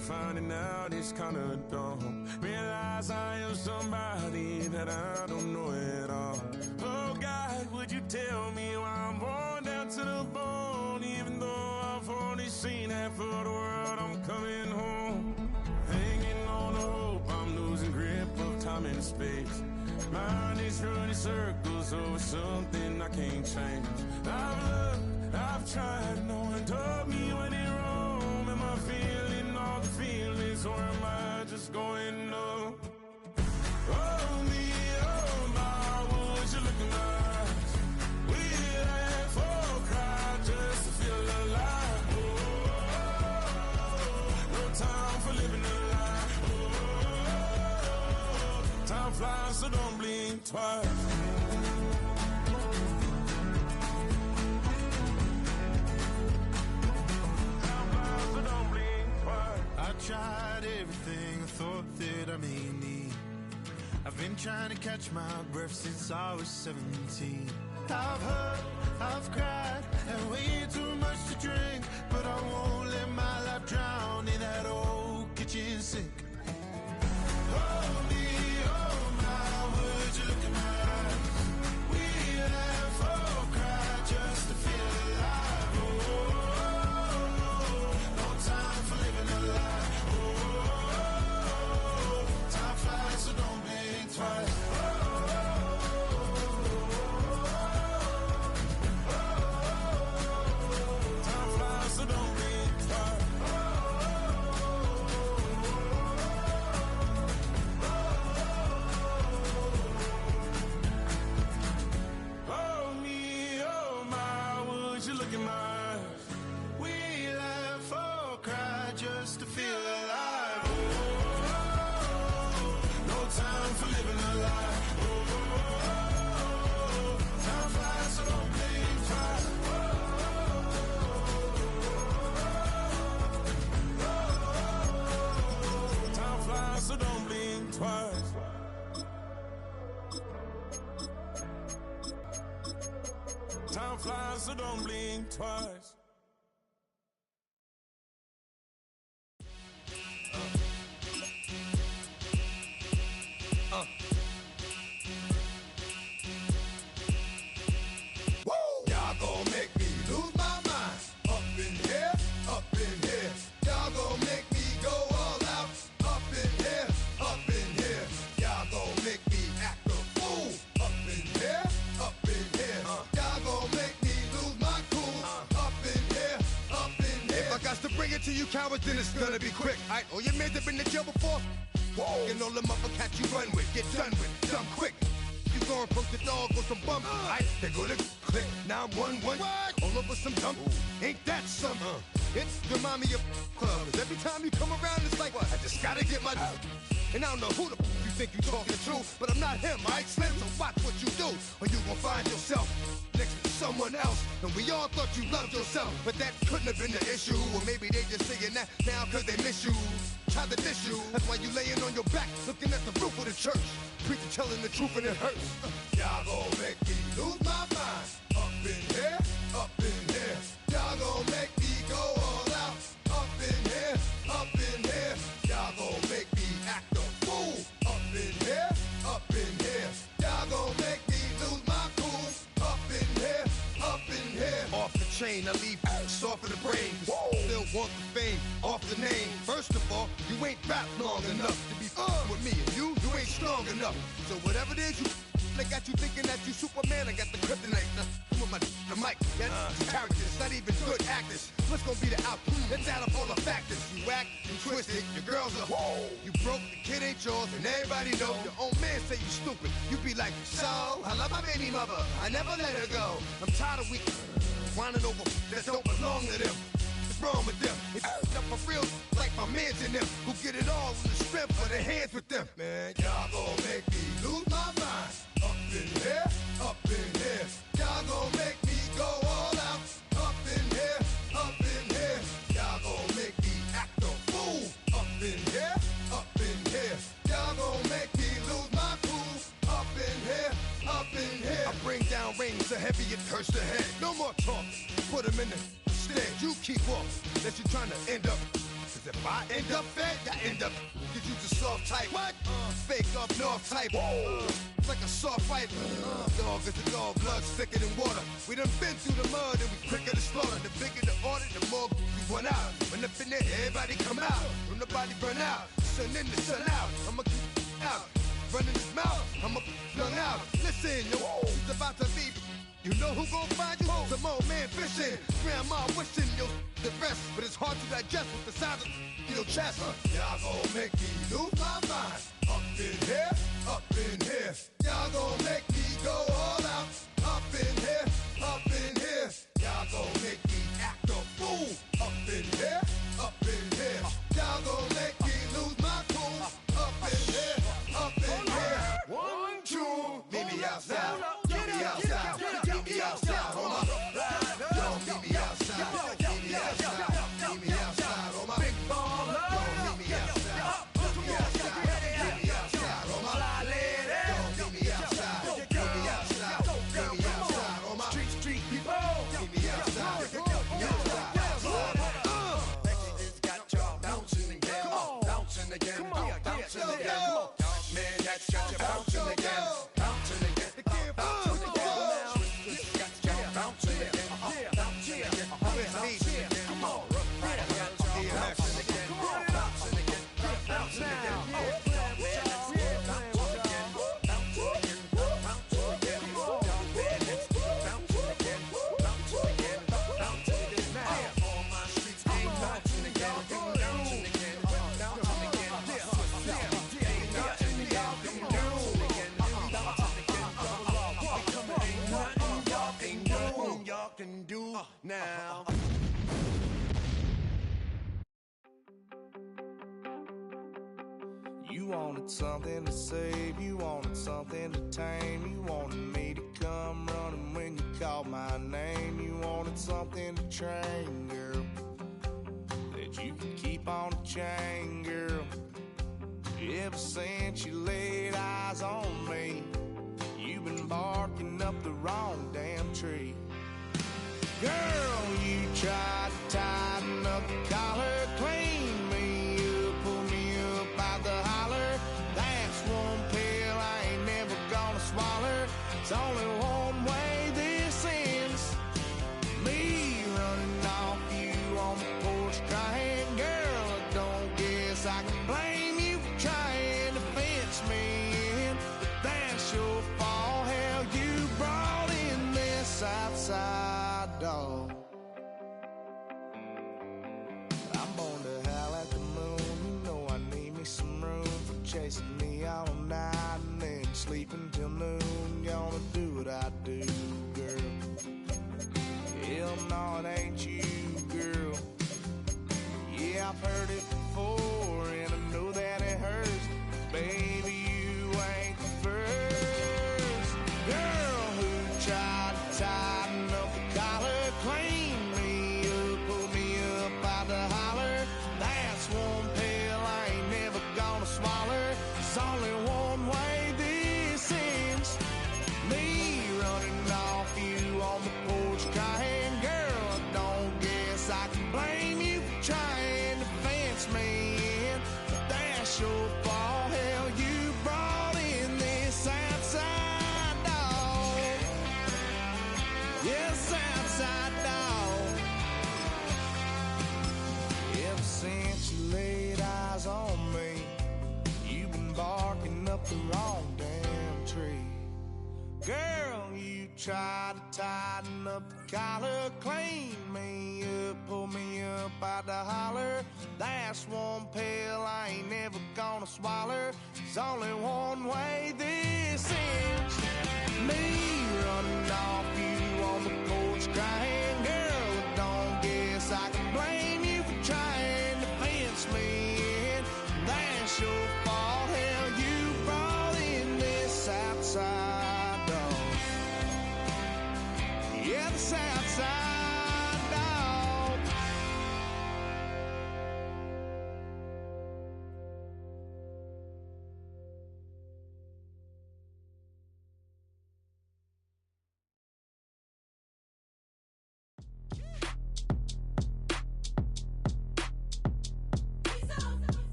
finding out it's kinda dumb. Realize I am somebody that I don't know at all. Oh God, would you tell me why I'm worn down to the bone? Even though I've only seen half of the world, I'm coming home. Hanging on the hope, I'm losing grip of time and space. Mind is running circles over something I can't change. I've looked, I've tried, no one told me when in Rome. Am I feeling all the feelings, or am I just going numb? Oh me, oh my, would you look in my eyes? We laugh or cry just to feel alive. Oh, no time for living a lie. Oh, time flies, so don't blink twice. I tried everything I thought that I may need. I've been trying to catch my breath since I was 17. I've hurt, I've cried, and way too much to drink, but I won't let my life drown in that old kitchen sink. Oh me, oh my, would you look in my eyes? We laugh or cry just to feel alive. Oh, no time for living a lie. Oh, time flies, so don't blink twice. Time flies, so don't blink twice. Oh me, oh my, would you look in my eyes? We laugh or cry just to feel alive. Oh, no time for living a lie. Oh, time flies, so don't blink twice. Oh, time flies, so don't blink twice. Time flies, so don't blink twice. Y'all gon' make me lose my mind. Up in here, up in here. Y'all gon' make me go all out. Up in here, up in here. Y'all gon' make me act a fool. Up in here, up in here. Y'all gon' make me lose my cool. Up in here, up in here. If I got to bring it to you cowards, then it's gonna be quick. Alright, all your men have been to jail before? Whoa. And all the motherfuckers you run with, get done with, done quick. You gon' approach the dog with some bump. Alright, they go to click. 911. All over some dump. Ain't that something? It's the mommy of clubs. Every time you come around, it's like, what? I just gotta get my. And I don't know who the you think you talking to, but I'm not him, alright, Slim? So watch what you do, or you gon' find yourself next to someone else. And we all thought you loved yourself, but that couldn't have been the issue. Or maybe they just saying that now cause they miss you. Try to diss you, that's why you laying on your back, looking at the roof of the church. Preacher telling the truth and it hurts. Y'all gon' make me lose my mind. Up in here, up in here. Y'all gon' make me go all out. Up in here, up in here. Y'all gon' make me act a fool. Up in here, up in here. Y'all gon' make me lose my cool. Up in here, up in here. Off the chain, I leave soft in the brain. Still want the fame, off the name. First of all, you ain't rap long enough to be with me. And you ain't strong enough. So whatever it is you they got you thinking that you Superman, I got the kryptonite. Come on, the mic, that's characters, not even good actors. What's gonna be the outcome? Let's add up all the factors. You act, you twisted, your girls are you broke, the kid ain't yours, and everybody know. Your own man say you stupid. You be like, so, I love my baby mother, I never let her go. I'm tired of weak whining over that don't belong to them. What's wrong with them? It's up for real, like my mans in them, who get it all with the strength of their hands with them. Man, y'all gon' make me lose my mind. Up in here, up in here. Y'all gon' make me go all out. Up in here, up in here. Y'all gon' make me act a fool. Up in here, up in here. Y'all gon' make me lose my cool. Up in here, up in here. I bring down rain so heavy it hurts the head. No more talk, put them in the stand. You keep off, that you trying to end up Cause if I end up fed, I end up. Cause you just soft type. What? Fake up north type. It's like a soft fight. Dog is a dog, blood thicker than water. We done been through the mud and we quicker to slaughter. The bigger the order, the more we run out. When up in there, everybody come out. When the body burn out, sun in the sun out. I'ma keep out. Running his mouth, I'ma flung out. Listen, yo, it's about to be. You know who gon' find you? Some old man fishing. Grandma wishing yo the best, but it's hard to digest with the sound of your chest. Y'all gon' make me lose my mind. Up in here, up in here. Y'all gon' make me go all out. Up in here, up in here. Y'all gon' make me act a fool. Up in here, up in here. Y'all gon' make me lose my cool. Up in here, up in here. 1, 2, meet me outside. Meet me outside. Meet me outside, hold up. Yo, meet me outside. Meet me outside. Meet me outside, hold up. Big baller. Yo, meet me outside. Meet me outside. Meet me outside, hold up. Yo, meet me outside. Meet me outside. Meet me outside, hold up. Street people. Meet me outside. Meet me outside. It's got y'all bouncing again. Bouncing again. Bouncing again. Man, that's got you bouncing again. Bouncing again. Can do now. You wanted something to save, you wanted something to tame. You wanted me to come running when you called my name. You wanted something to train, girl, that you could keep on the chain, girl. Ever since you laid eyes on me, you've been barking up the wrong damn tree. Girl, you tried to tighten up the collar, clean me up, pull me up out the holler. That's one pill I ain't never gonna swallow. It's only one way this ends. Me running off you on the porch crying. Girl, I don't guess I can blame you for trying to fence me in. But that's your fault, hell, you brought in this outside dog. I'm born to howl at the moon. You know I need me some room for chasing me all night and then sleeping till noon. Gonna do what I do, girl. Hell no, it ain't you, girl. Yeah, I've heard it before and I know that it hurts. Baby, you ain't the first girl who tried to tighten up the collar, clean me up, pull me up out the holler. That's one pill I ain't never gonna swallow. There's only one way this ends. Me running off you on the porch crying. Girl, I don't guess I can blame you for trying to fence me in. But that's your fault, hell, you brought in this outside dog. Yes, outside dog. Ever since you laid eyes on me, you've been barking up the wrong damn tree. Girl, you tried to tighten up the collar, clean me up, pull me up out the holler. That's one pill I ain't never gonna swallow. There's only one way this ends. Me running off you on the porch crying. Girl, I don't guess I can blame you for trying to fence me in. That's your fault, hell, you brought in this outside dog. Yeah, this outside dog.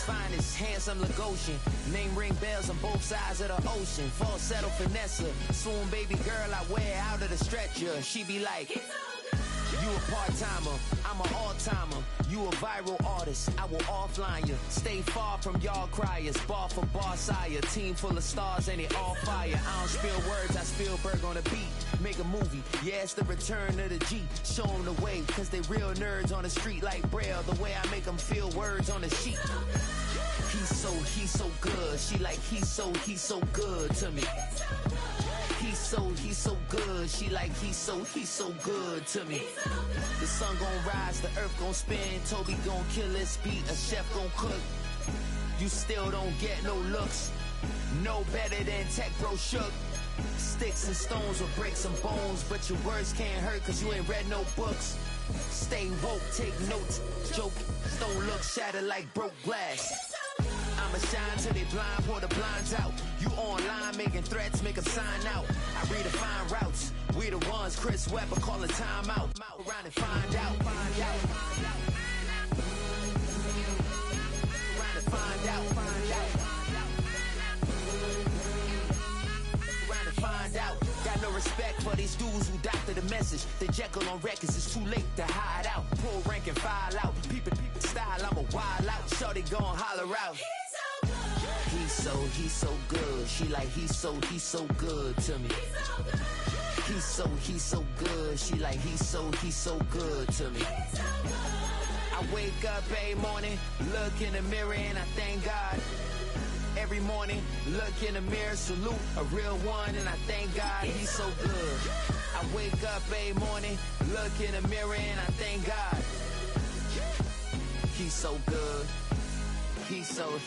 B-Town's finest, handsome Lagosian. Name ring bells on both sides of the ocean. Falsetto Vanessa, swoon baby girl I wear out of the stretcher. She be like, you a part-timer, I'm an all-timer. You a viral artist, I will offline you. Stay far from y'all criers, bar for bar sire. Team full of stars and it all fire. I don't spill words, I Spielberg on the beat. Make a movie, yeah, it's the return of the G. Show them the way, cause they real nerds on the street like Braille. The way I make them feel words on the sheet. He's so good. She like, he's so good to me. He's so good. She like, he's so good to me. The sun gon' rise, the earth gon' spin. Toby gon' kill this beat, a chef gon' cook. You still don't get no looks. No better than Tech Bro Shook. Sticks and stones will break some bones, but your words can't hurt cause you ain't read no books. Stay woke, take notes, joke. Don't look shattered like broke glass. I'ma shine till they blind, pour the blinds out. You online making threats, make them sign out. I redefine routes, we the ones Chris Webber calling time out. Around and find out, find out. Around and find out, find out. Around and find out. Got no respect for these dudes who doctor the message. The Jekyll on records, it's too late to hide out. Pull rank and file out. People style, I'm a wild out. Shorty gon' holler out. He's so good. She like, he's so good to me. He's so good. She like, he's so good to me. I wake up every morning, look in the mirror and I thank God. Every morning, look in the mirror, salute a real one and I thank God he's so good. I wake up every morning, look in the mirror and I thank God. He's so good. He's so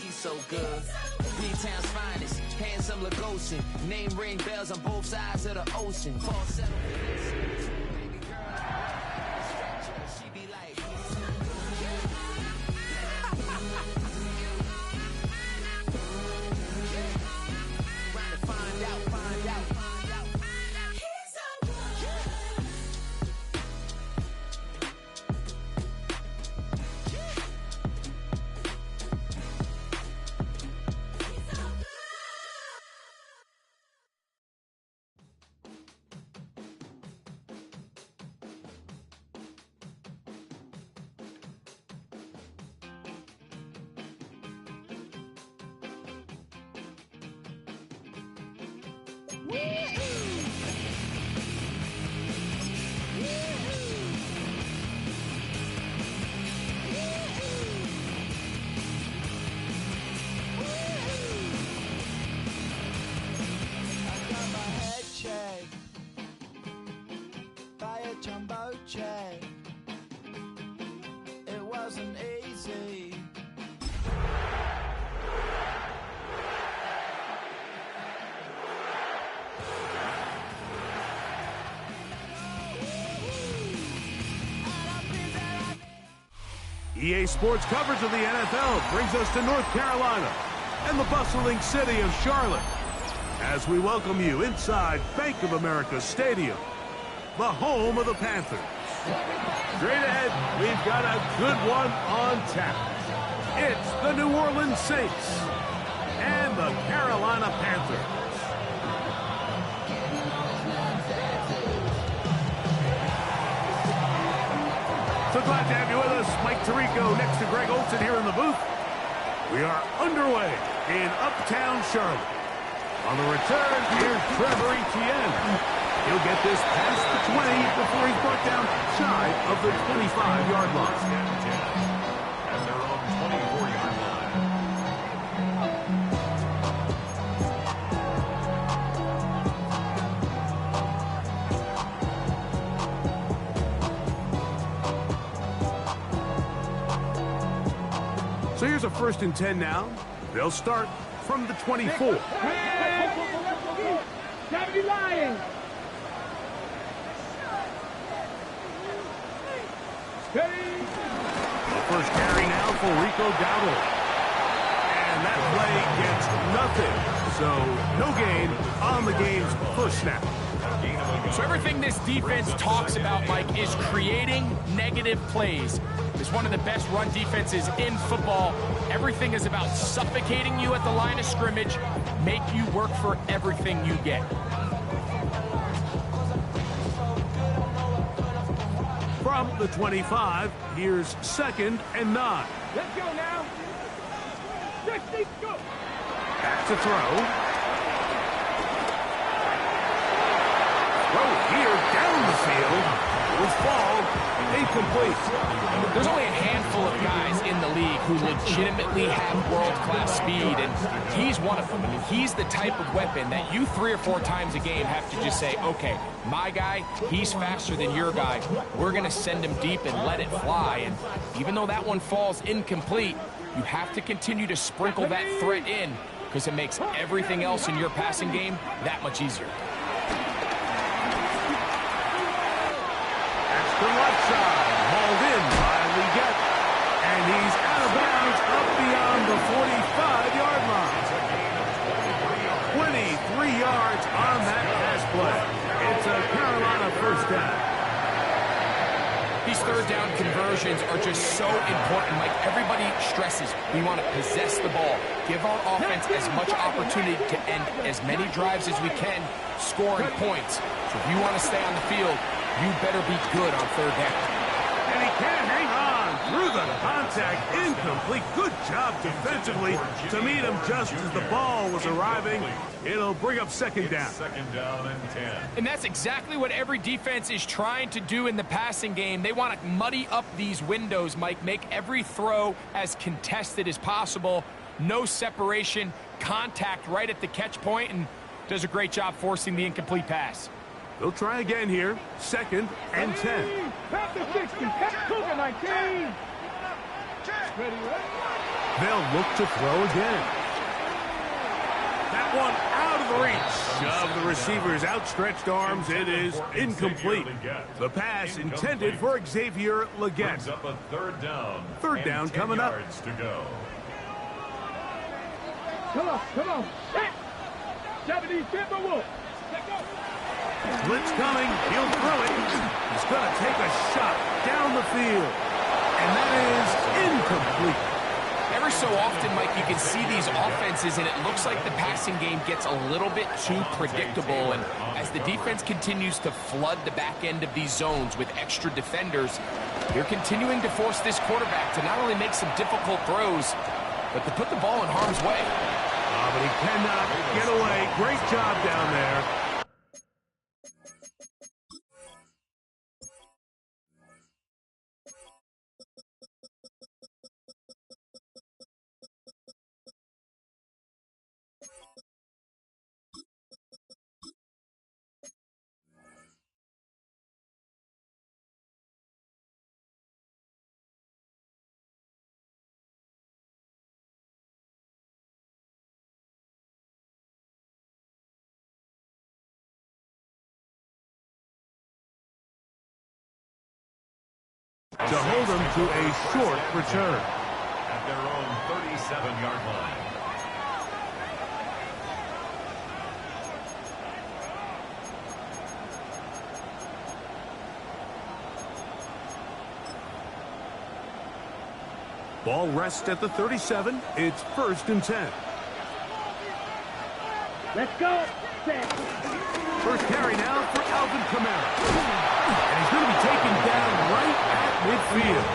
good. B-Town's finest, handsome Lagosian. Name ring bells on both sides of the ocean. Falsetto, baby girl, she be like. Trying to find out, find out. It wasn't easy. EA Sports coverage of the NFL brings us to North Carolina and the bustling city of Charlotte as we welcome you inside Bank of America Stadium, the home of the Panthers. Straight ahead, we've got a good one on tap. It's the New Orleans Saints and the Carolina Panthers. So glad to have you with us. Mike Tirico next to Greg Olson here in the booth. We are underway in Uptown Charlotte. On the return, here's Trevor Etienne. He'll get this past the 20 before he's brought down shy of the 25-yard line. At their own 24-yard line. So here's a 1st and 10 now. They'll start from the 24. Lions. The first carry now for Rico Dowdle. And that play gets nothing. So no gain on the game's first snap. So everything this defense talks about, Mike, is creating negative plays. It's one of the best run defenses in football. Everything is about suffocating you at the line of scrimmage, make you work for everything you get. From the 25, here's 2nd and 9. Let's go now. 60, go. Back to throw. Throw here down the field. Will fall incomplete. There's only a handful of guys in the league who legitimately have world-class speed, and he's one of them. I mean, he's the type of weapon that you 3 or 4 times a game have to just say, okay, my guy, he's faster than your guy. We're going to send him deep and let it fly. And even though that one falls incomplete, you have to continue to sprinkle that threat in because it makes everything else in your passing game that much easier. To left side, hauled in by Leggett, and he's out of bounds up beyond the 45-yard line. 23 yards on that pass play. It's a Carolina first down. These third down conversions are just so important. Like everybody stresses, we want to possess the ball, give our offense as much opportunity to end as many drives as we can, scoring points. So if you want to stay on the field, you better be good on third down. And he can't hang on through the contact. Incomplete. Good job defensively to meet him just as the ball was arriving. It'll bring up 2nd down. 2nd down and 10. And that's exactly what every defense is trying to do in the passing game. They want to muddy up these windows, Mike, make every throw as contested as possible. No separation, contact right at the catch point, and does a great job forcing the incomplete pass. They'll try again here. 2nd and 10. Panther 60, Cougar 19. Ready, right? They'll look to throw again. That one out of the reach of the receiver's outstretched arms. It is incomplete. The pass intended for Xavier Leggett. Brings up a 3rd down. Third down coming up. Yards to go. Come on. 70 Timberwolves. Blitz coming. He'll throw it. He's going to take a shot down the field. And that is incomplete. Every so often, Mike, you can see these offenses, and it looks like the passing game gets a little bit too predictable. And as the defense continues to flood the back end of these zones with extra defenders, they're continuing to force this quarterback to not only make some difficult throws, but to put the ball in harm's way. But he cannot get away. Great job down there. To hold them to a short return. At their own 37-yard line. Ball rests at the 37. It's 1st and 10. Let's go. First carry now for Alvin Kamara. And he's going to be taken down right at midfield.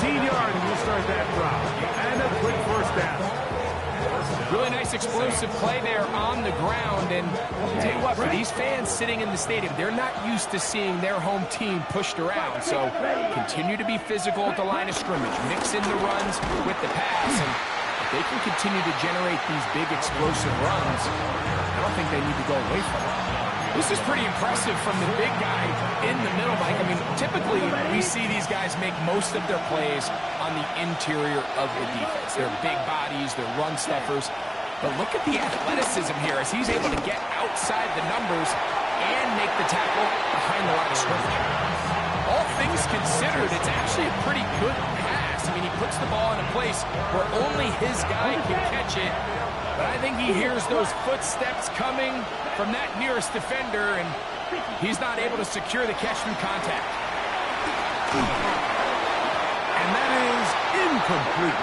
13 yards will start that drop. And a quick first down. Really nice explosive play there on the ground. And I'll tell you what, for these fans sitting in the stadium, they're not used to seeing their home team pushed around. So continue to be physical at the line of scrimmage. Mix in the runs with the pass. And if they can continue to generate these big explosive runs, I don't think they need to go away from it. This is pretty impressive from the big guy in the middle, Mike. I mean, typically we see these guys make most of their plays on the interior of the defense. They're big bodies, they're run stuffers. But look at the athleticism here as he's able to get outside the numbers and make the tackle behind the line of scrimmage. All things considered, it's actually a pretty good pass. I mean, he puts the ball in a place where only his guy can catch it. But I think he hears those footsteps coming from that nearest defender, and he's not able to secure the catch through contact. And that is incomplete.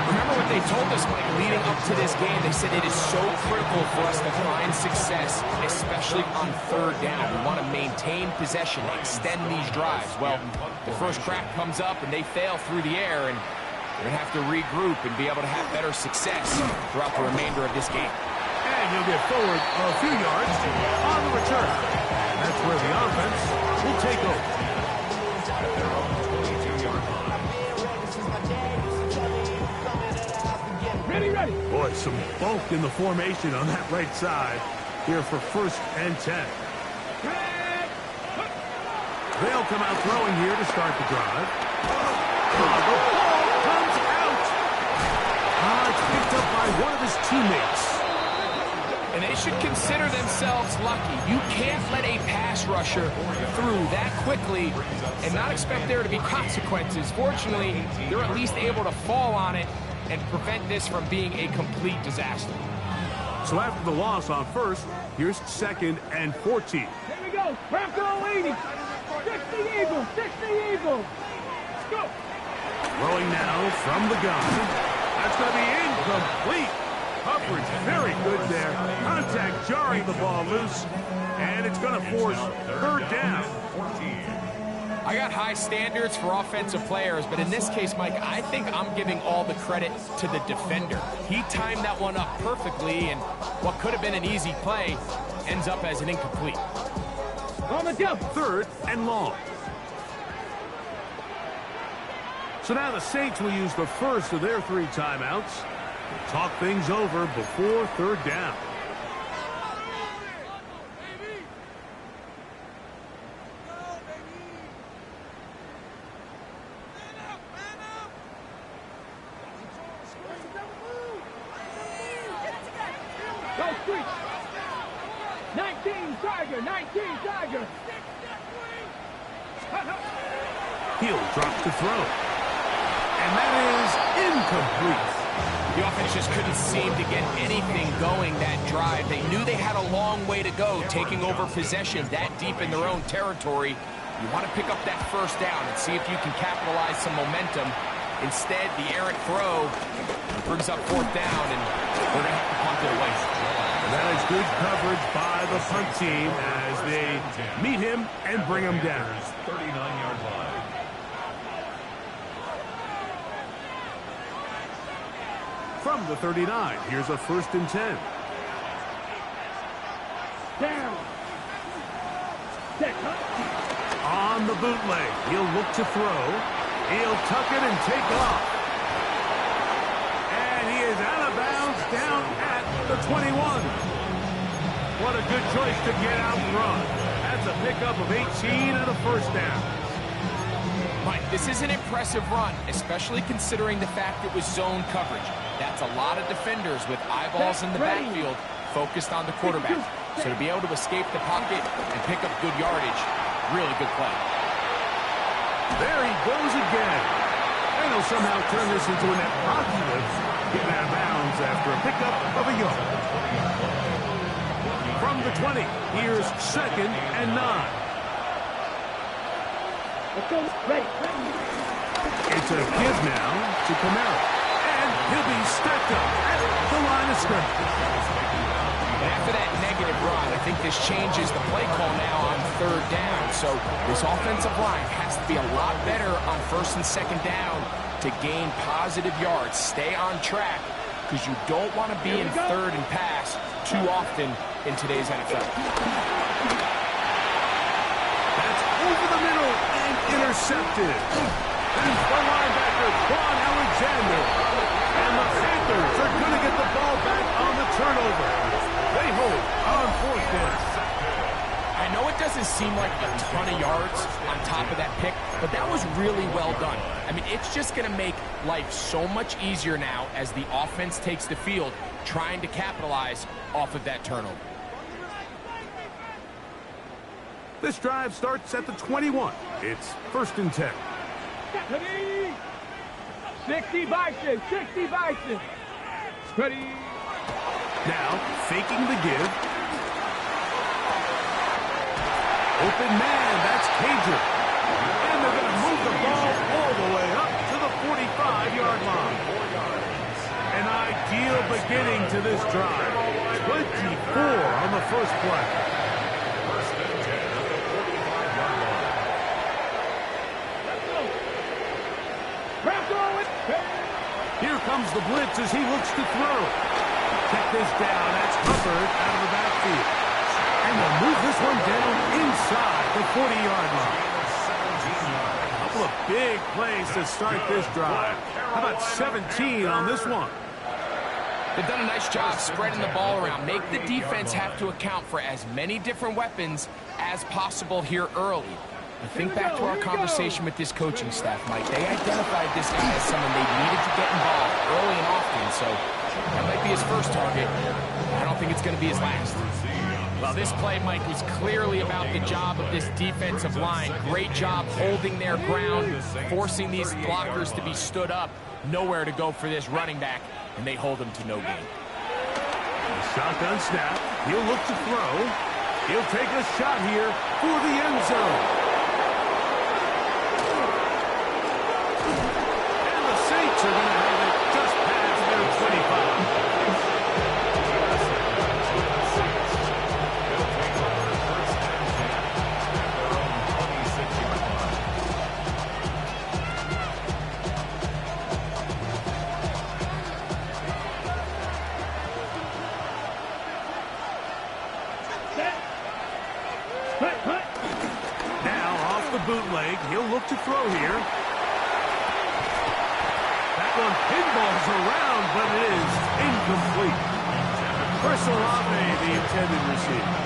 Remember what they told us, Mike, leading up to this game. They said it is so critical for us to find success, especially on third down. We want to maintain possession, extend these drives. Well, the first crack comes up, and they fail through the air, and they're going to have to regroup and be able to have better success throughout the remainder of this game. And he'll get forward a few yards on the return. And that's where the offense will take over. Ready. Boy, some bulk in the formation on that right side here for 1st and 10. They'll come out throwing here to start the drive. The ball comes out. It's picked up by one of his teammates. And they should consider themselves lucky. You can't let a pass rusher through that quickly and not expect there to be consequences. Fortunately, they're at least able to fall on it and prevent this from being a complete disaster. So after the loss on 1st, here's 2nd and 14. Here we go. Bronco 80. 60 Eagles. 60 Eagles. Let's go. Throwing now from the gun. That's going to be incomplete. Coverage very good there. Contact jarring the ball loose. And it's going to force 3rd down. I got high standards for offensive players, but in this case, Mike, I think I'm giving all the credit to the defender. He timed that one up perfectly, and what could have been an easy play ends up as an incomplete. On the jump. 3rd and long. So now the Saints will use the first of their 3 timeouts to talk things over before 3rd down. Go street. 19 Tiger. 19 Tiger. He'll drop to throw. And that is incomplete. The offense just couldn't seem to get anything going that drive. They knew they had a long way to go, taking over possession that deep in their own territory. You want to pick up that 1st down and see if you can capitalize some momentum. Instead, the errant throw brings up 4th down, and we're going to have to punt it away. And that is good coverage by the punt team as they meet him and bring him down. 39-yard line. From the 39, here's a 1st and 10. Down. On the bootleg, he'll look to throw. He'll tuck it and take off. And he is out of bounds down at the 21. What a good choice to get out front. That's a pickup of 18 and a 1st down. Mike, this is an impressive run, especially considering the fact it was zone coverage. That's a lot of defenders with eyeballs in the backfield focused on the quarterback. So to be able to escape the pocket and pick up good yardage, really good play. There he goes again. And he'll somehow turn this into a net positive, getting out of bounds after a pickup of a yard. From the 20, here's 2nd and 9. It's a give now to Camara. And he'll be stacked up at the line of scrimmage. And after that negative run, I think this changes the play call now on 3rd down. So this offensive line has to be a lot better on 1st and 2nd down to gain positive yards. Stay on track because you don't want to be in 3rd and pass too often in today's NFL. That's over the middle and intercepted. There's the linebacker, Quan Alexander. And the Panthers are going to get the ball back on the turnover. They hold on 4th down. I know it doesn't seem like a ton of yards on top of that pick, but that was really well done. I mean, it's just going to make life so much easier now as the offense takes the field, trying to capitalize off of that turnover. This drive starts at the 21. It's 1st and 10. 60 Bison. 60 Bison. Ready. Now, faking the give. Open man, that's Cager. And they're going to move the ball all the way up to the 45-yard line. An ideal beginning to this drive. 24 on the first play. First and 10 at the 45-yard line. Here comes the blitz as he looks to throw. Check this down. That's Hubbard out of the backfield. And they'll move this one down inside the 40-yard line. A couple of big plays to start this drive. How about 17 on this one? They've done a nice job spreading the ball around. Make the defense have to account for as many different weapons as possible here early. But think back to our conversation with this coaching staff, Mike. They identified this guy as someone they needed to get involved early and often, so that might be his first target. I don't think it's going to be his last. Well, this play, Mike, was clearly about the job of this defensive line. Great job holding their ground, forcing these blockers to be stood up. Nowhere to go for this running back, and they hold him to no gain. Shotgun snap. He'll look to throw. He'll take a shot here for the end zone. And the Saints are going to have it just past their 25. Bootleg, he'll look to throw here. That one pinballs around, but it is incomplete. Chris Olave, the intended receiver.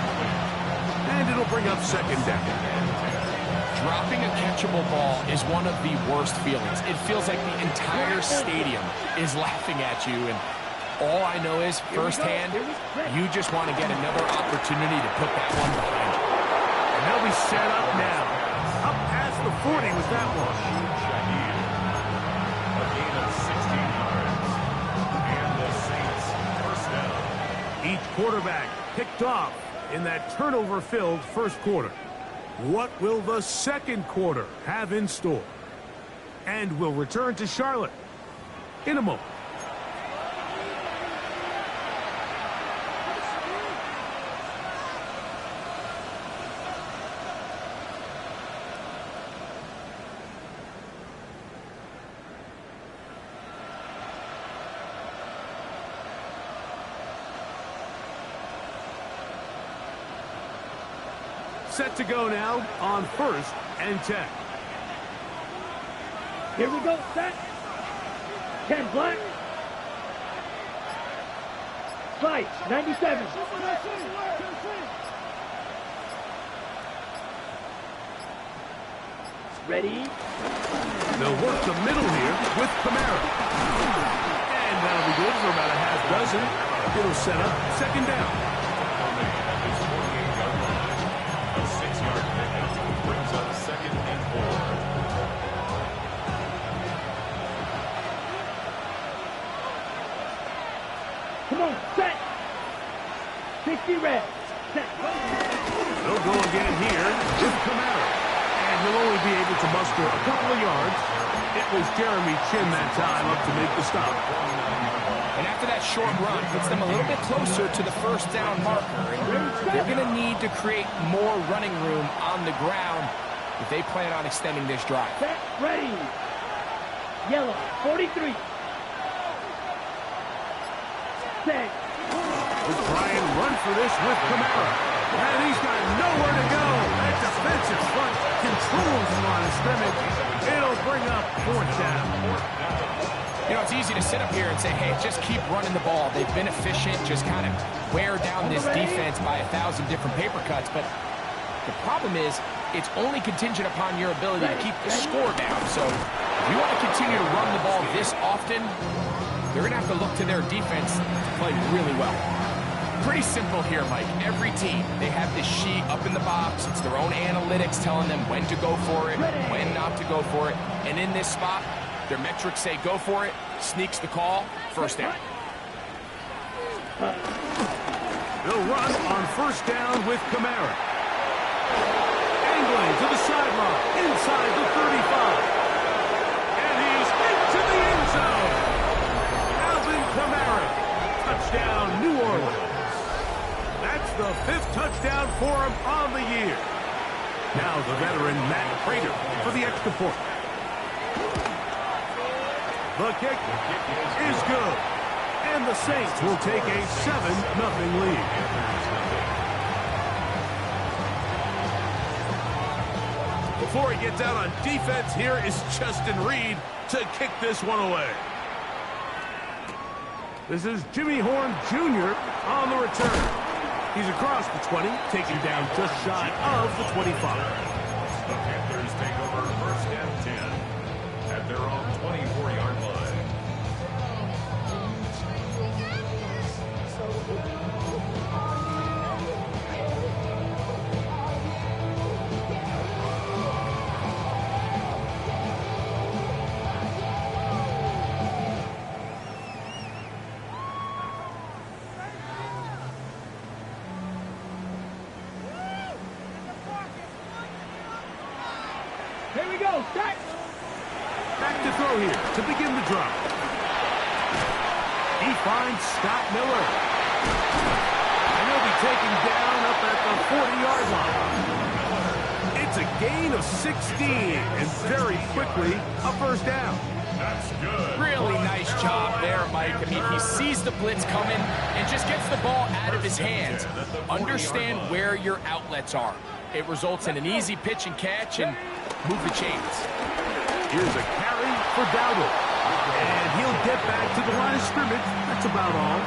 And it'll bring up second down. Dropping a catchable ball is one of the worst feelings. It feels like the entire stadium is laughing at you, and all I know is, firsthand, you just want to get another opportunity to put that one behind you. And they'll be set up now. Up past the 40 with that one. A gain of 16 yards. And the Saints first down. Each quarterback picked off in that turnover-filled first quarter. What will the second quarter have in store? And we'll return to Charlotte in a moment. Set to go now on 1st and 10. Here we go, set. 10 black. Fight, 97. Ready? They'll work the middle here with Kamara. And that'll be good for about a half dozen. It'll set up second down. Brings up second and 4. Come on, set. 60 red. Set. They'll go again here with Kamara. And he'll only be able to muster a couple of yards. It was Jeremy Chin that time up to make the stop. And after that short run, puts them a little bit closer to the first down marker. They're going to need to create more running room on the ground if they plan on extending this drive. Set, ready. Yellow, 43. Set. Brian run for this with Kamara. And he's got nowhere to go. That defensive front controls the line of scrimmage. It'll bring up fourth down. You know, it's easy to sit up here and say, hey, just keep running the ball. They've been efficient, just kind of wear down this defense by 1,000 different paper cuts. But the problem is, it's only contingent upon your ability to keep the score down. So if you want to continue to run the ball this often, they're going to have to look to their defense to play really well. Pretty simple here, Mike. Every team, they have this sheet up in the box. It's their own analytics telling them when to go for it, when not to go for it. And in this spot, their metrics say go for it, sneaks the call, first down. They'll run on first down with Kamara. Angling to the sideline, inside the 35. And he's into the end zone. Alvin Kamara. Touchdown, New Orleans. That's the 5th touchdown for him on the year. Now the veteran Matt Prater for the extra point. The kick is good. And the Saints will take a 7-0 lead. Before he gets out on defense, here is Justin Reed to kick this one away. This is Jimmy Horn Jr. on the return. He's across the 20, taken down just shy of the 25. The Panthers take over first and 10 at their own 24-yard line. Here we go, back to throw here to begin the drive. He finds Scott Miller. And he'll be taken down up at the 40-yard line. It's a gain of 16, and very quickly, a first down. That's good. Really nice job there, Mike. I mean, he sees the blitz coming and just gets the ball out of his hands. Understand where your outlets are. It results in an easy pitch and catch and move the chains. Here's a carry for Dowdle. And he'll get back to the line of scrimmage. That's about all.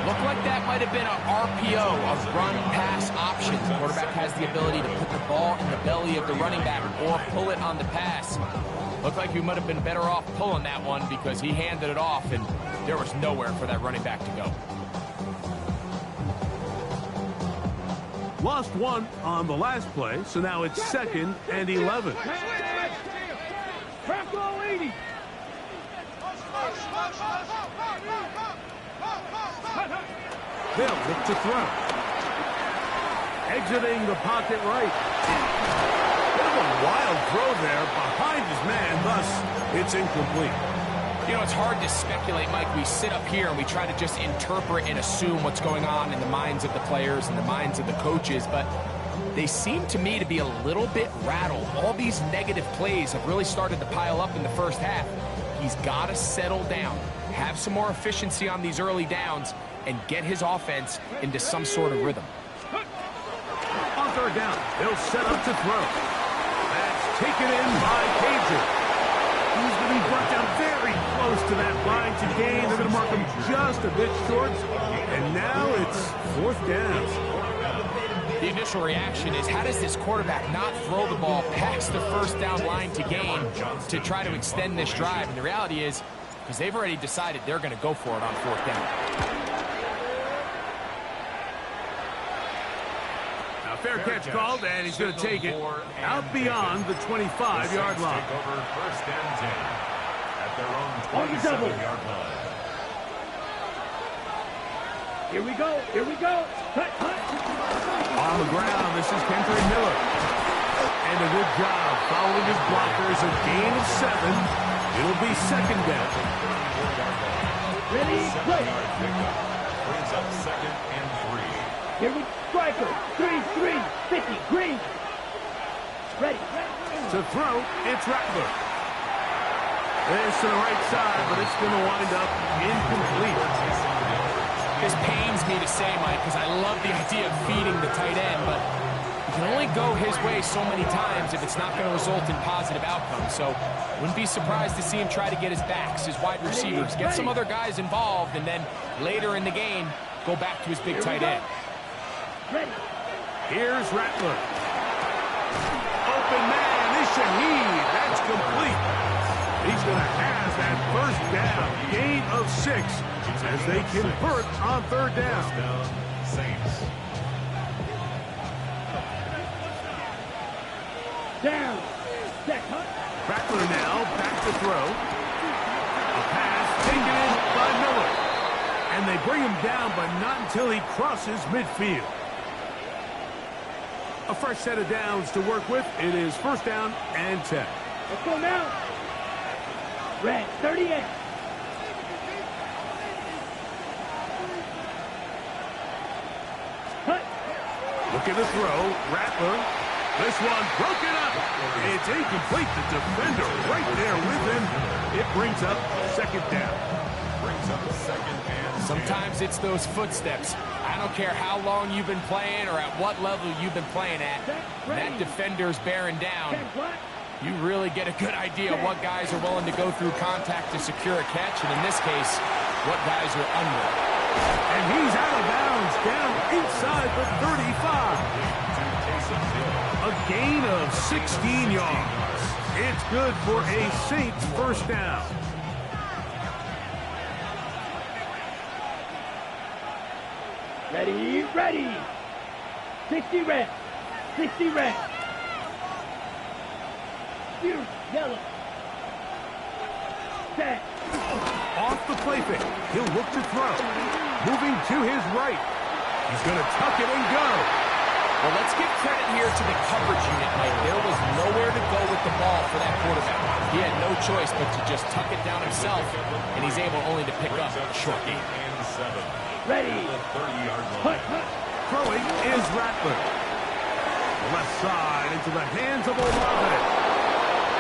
Looked like that might have been an RPO, a run-pass option. The quarterback has the ability to put the ball in the belly of the running back or pull it on the pass. Looked like he might have been better off pulling that one because he handed it off and there was nowhere for that running back to go. Lost one on the last play, so now it's 2nd and 11. Franco 80. They'll look to throw. Exiting the pocket right. Bit of a wild throw there behind his man, thus it's incomplete. You know, it's hard to speculate, Mike. We sit up here and we try to just interpret and assume what's going on in the minds of the players and the minds of the coaches, but they seem to me to be a little bit rattled. All these negative plays have really started to pile up in the first half. He's got to settle down, have some more efficiency on these early downs, and get his offense into some sort of rhythm. On third down, they'll set up to throw. That's taken in by Cajun. He's going to be brought down very close to that line to gain. They're going to mark him just a bit short. And now it's 4th down. The initial reaction is, how does this quarterback not throw the ball past the first down line to gain to try to extend this drive? And the reality is, because they've already decided they're going to go for it on 4th down. Fair catch called, and he's going to take it out beyond the 25-yard line. Take over first and 10 at their own 27-yard line. Here we go. Here we go. Cut, cut. On the ground, this is Kendrick Miller. And a good job following his blockers. A gain of 7. It'll be 2nd down. Ready, play. Brings up 2nd and 3. Here we go. Striker, 3-3, 50, green. Ready. To throw, it's Rattler. This to the right side, but it's going to wind up incomplete. This pains me to say, Mike, because I love the idea of feeding the tight end, but he can only go his way so many times if it's not going to result in positive outcomes. So wouldn't be surprised to see him try to get his backs, his wide receivers, get some other guys involved, and then later in the game, go back to his big tight end. Ready. Here's Rattler. Open man is Shaheed. That's complete. He's going to have that first down. Gain of 6 as they convert on 3rd down. Saints. Down. Set, cut. Rattler now back to throw. A pass taken in by Miller. And they bring him down, but not until he crosses midfield. A fresh set of downs to work with. It is first down and 10. Let's go now. Red, 38. Look at the throw. Rattler. This one broken up. It's incomplete. The defender right there with him. It brings up second down. Brings up second and 10. Sometimes it's those footsteps. I don't care how long you've been playing or at what level you've been playing at. That defender's bearing down. You really get a good idea of what guys are willing to go through contact to secure a catch, and in this case, what guys are unwilling. And he's out of bounds, down inside the 35. A gain of 16 yards. It's good for a Saints first down. Ready, ready. 60 red. 60 red. Yellow. Set. Off the play fake. He'll look to throw. Moving to his right. He's going to tuck it and go. Well, let's give credit here to the coverage unit, Mike. There was nowhere to go with the ball for that quarterback. He had no choice but to just tuck it down himself, and he's able only to pick up a short gain. Ready. Throwing is Rattler. The left side into the hands of Olave.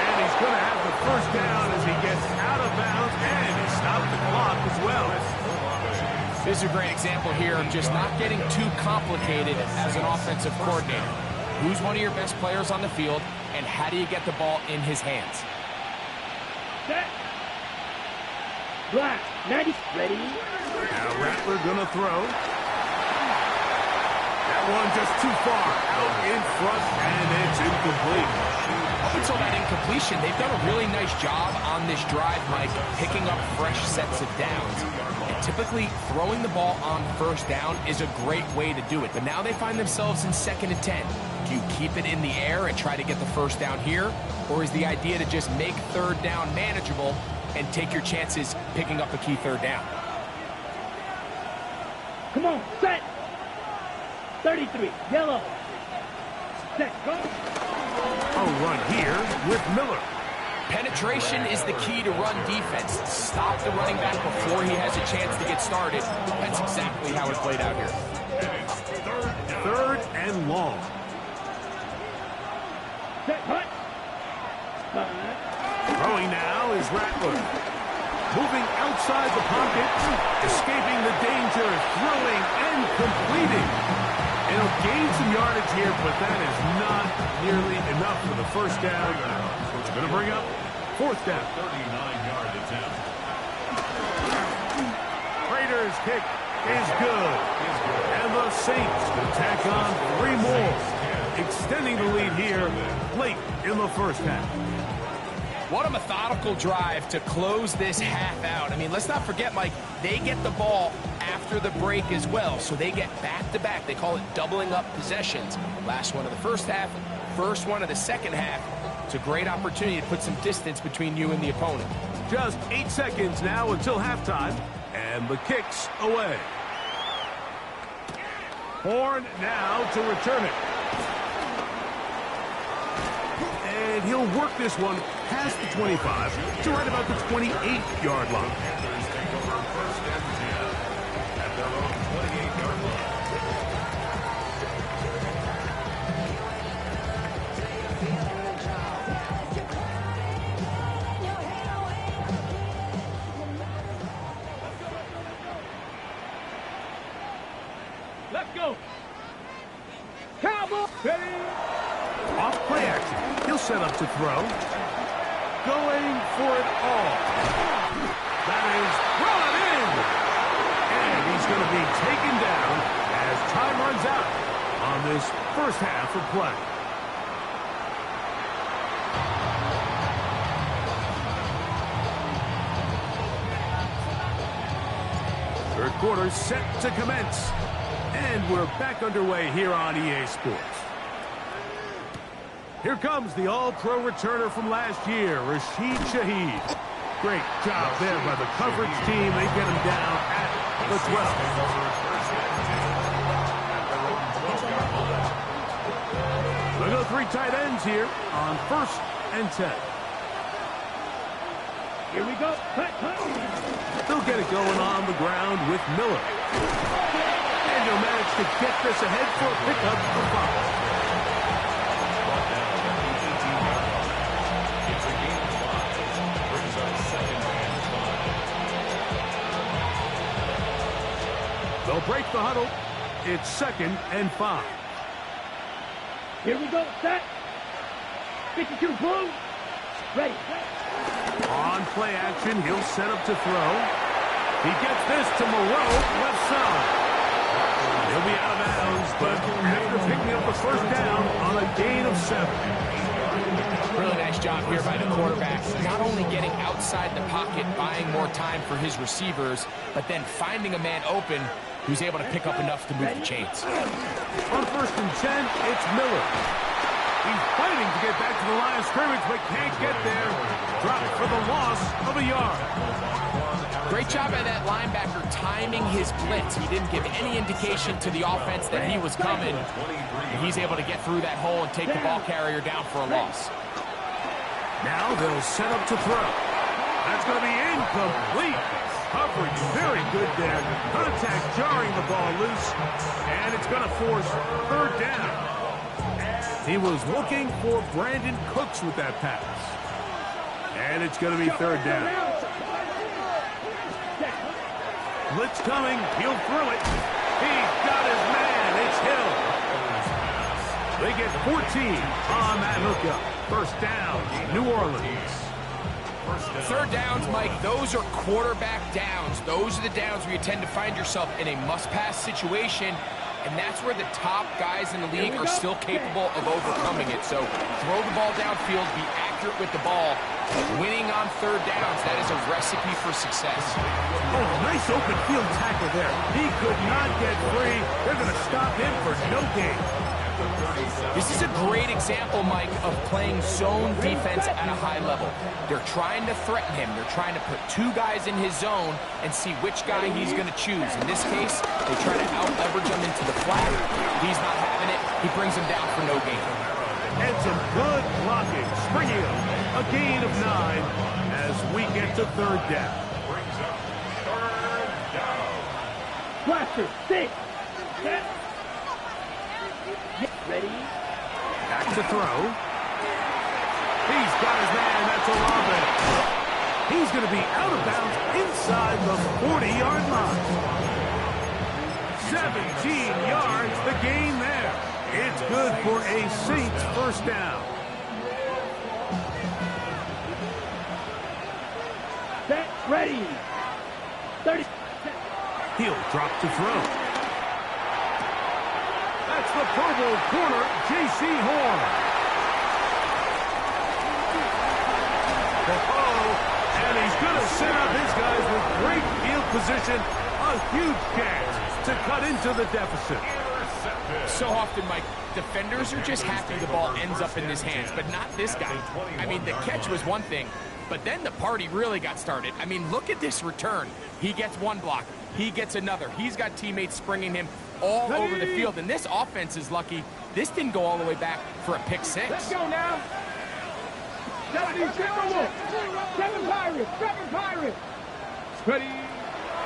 And he's going to have the first down as he gets out of bounds, and he stopped the clock as well. This is a great example here of just not getting too complicated as an offensive coordinator. Who's one of your best players on the field, and how do you get the ball in his hands? Set. Black, 90, ready. Now Rattler gonna throw. That one just too far out in front, and it's incomplete. Up until that incompletion, they've done a really nice job on this drive, Mike, picking up fresh sets of downs. And typically, throwing the ball on first down is a great way to do it. But now they find themselves in 2nd and 10. Do you keep it in the air and try to get the first down here? Or is the idea to just make third down manageable and take your chances picking up a key third down? Come on, set. 33, yellow. Set, go. A run here with Miller. Penetration is the key to run defense. Stop the running back before he has a chance to get started. That's exactly how it played out here. Third and long. Set, hut. Throwing now is Rattler. Moving outside the pocket, escaping the danger, throwing and completing. It'll gain some yardage here, but that is not nearly enough for the first down. It's going to bring up fourth down. 39-yard attempt. Raiders kick is good. And the Saints will tack on 3 more, extending the lead here late in the first half. What a methodical drive to close this half out. I mean, let's not forget, Mike, they get the ball after the break as well, so they get back-to-back. They call it doubling up possessions. Last one of the first half, first one of the second half. It's a great opportunity to put some distance between you and the opponent. Just 8 seconds now until halftime, and the kick's away. Horn now to return it. And he'll work this one past the 25 to right about the 28-yard line. Panthers take over first and 10 at their own 28-yard line. Let's go. Cowboy. Off play action. He'll set up to throw. Going for it all. That is brought in. And he's going to be taken down as time runs out on this first half of play. Third quarter set to commence. And we're back underway here on EA Sports. Here comes the all-pro returner from last year, Rashid Shaheed. Great job there by the coverage team. They get him down at the 12. They'll go 3 tight ends here on 1st and 10. Here we go. Cut. They'll get it going on the ground with Miller. And he'll manage to get this ahead for a pickup for 5. It's a gain of 5. Brings up 2nd and 5. They'll break the huddle. It's 2nd and 5. Here we go. Set. 52 blue. Ready. On play action, he'll set up to throw. He gets this to Moreau, left side. He'll be out of bounds, but after picking up the 1st down on a gain of 7. Really nice job here by the quarterback. Not only getting outside the pocket, buying more time for his receivers, but then finding a man open who's able to pick up enough to move the chains. On 1st and 10, it's Miller. He's fighting to get back to the line of scrimmage, but can't get there. Dropped for the loss of a yard. Great job by that linebacker timing his blitz. He didn't give any indication to the offense that he was coming. And he's able to get through that hole and take the ball carrier down for a loss. Now they'll set up to throw. That's going to be incomplete. Coverage very good there. Contact jarring the ball loose. And it's going to force 3rd down. He was looking for Brandon Cooks with that pass. And it's going to be 3rd down. Blitz coming. He'll throw it. He's got his man. It's Hill. They get 14 on that hookup. 1st down, New Orleans. 3rd downs, Mike, those are quarterback downs. Those are the downs where you tend to find yourself in a must-pass situation. And that's where the top guys in the league are still capable of overcoming it. So throw the ball downfield, be accurate with the ball. Winning on 3rd downs, that is a recipe for success. Oh, nice open field tackle there. He could not get free. They're going to stop him for no gain. This is a great example, Mike, of playing zone defense at a high level. They're trying to threaten him. They're trying to put 2 guys in his zone and see which guy he's going to choose. In this case, they try to out-leverage him into the flat. He's not having it. He brings him down for no gain. And some good blocking, springing up. A gain of 9 as we get to 3rd down. Brings up 3rd down. Blaster. 6. Set. Ready. Back to throw. He's got his man. That's Olave. He's going to be out of bounds inside the 40-yard line. 17 yards, the gain there. It's good for a Saints 1st down. Set. Ready. 30. He'll drop to throw. That's the Pro Bowl corner, J.C. Horn. And he's going to set up his guys with great field position. A huge chance to cut into the deficit. So often, Mike, defenders are just happy the ball ends up in his hands, but not this guy. I mean, the catch was one thing, but then the party really got started. I mean, look at this return. He gets one block. He gets another. He's got teammates springing him all over the field, and this offense is lucky. This didn't go all the way back for a pick 6. Let's go now. 7 Pirates. 7 Pirates. Ready.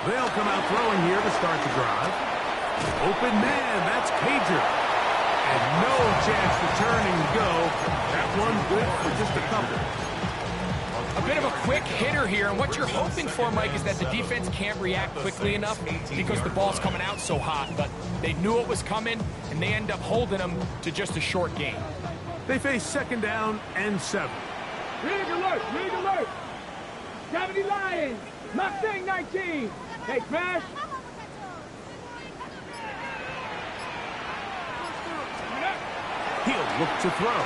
They'll come out throwing here to start the drive. Open man, that's Cager. And no chance to turn and go. That one good for just a couple. A bit of a quick hitter here, and what you're hoping for, Mike, is that the defense can't react quickly enough because the ball's coming out so hot, but they knew it was coming, and they end up holding them to just a short gain. They face 2nd down and 7. League alert. League alert. Gravity Lions. Mustang 19. Hey, Smash. He'll look to throw.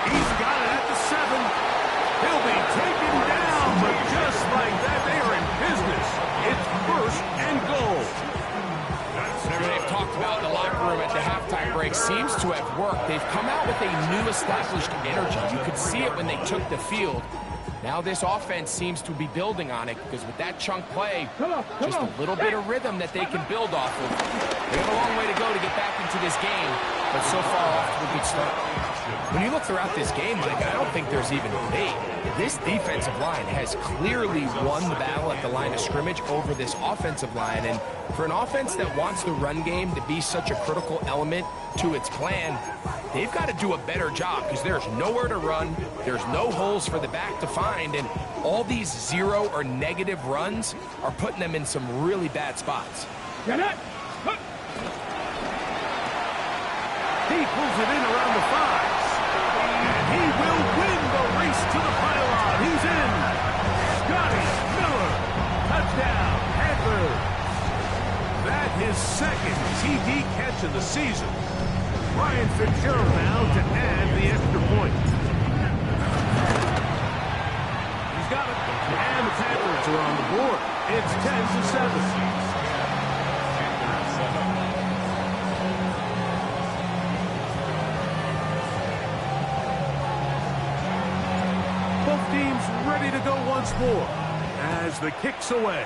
He's got it at the 7. He'll be taken down, but just like that, they are in business. It's 1st and goal. They've talked about in the locker room at the halftime break seems to have worked. They've come out with a new established energy. You could see it when they took the field. Now this offense seems to be building on it because with that chunk play, just a little bit of rhythm that they can build off of. They have a long way to go to get back into this game, but so far off to a good start. When you look throughout this game, Mike, I don't think there's even debate. This defensive line has clearly won the battle at the line of scrimmage over this offensive line, and for an offense that wants the run game to be such a critical element to its plan, they've got to do a better job because there's nowhere to run, there's no holes for the back to find, and all these zero or negative runs are putting them in some really bad spots. Get it! He pulls it in around the 5s. And he will win the race to the pylon. He's in. Scotty Miller. Touchdown, Panthers. That his second TD catch of the season. Ryan Fitzgerald now to add the extra point. He's got it. And the Panthers are on the board. It's 10-7. Both teams ready to go once more as the kick's away.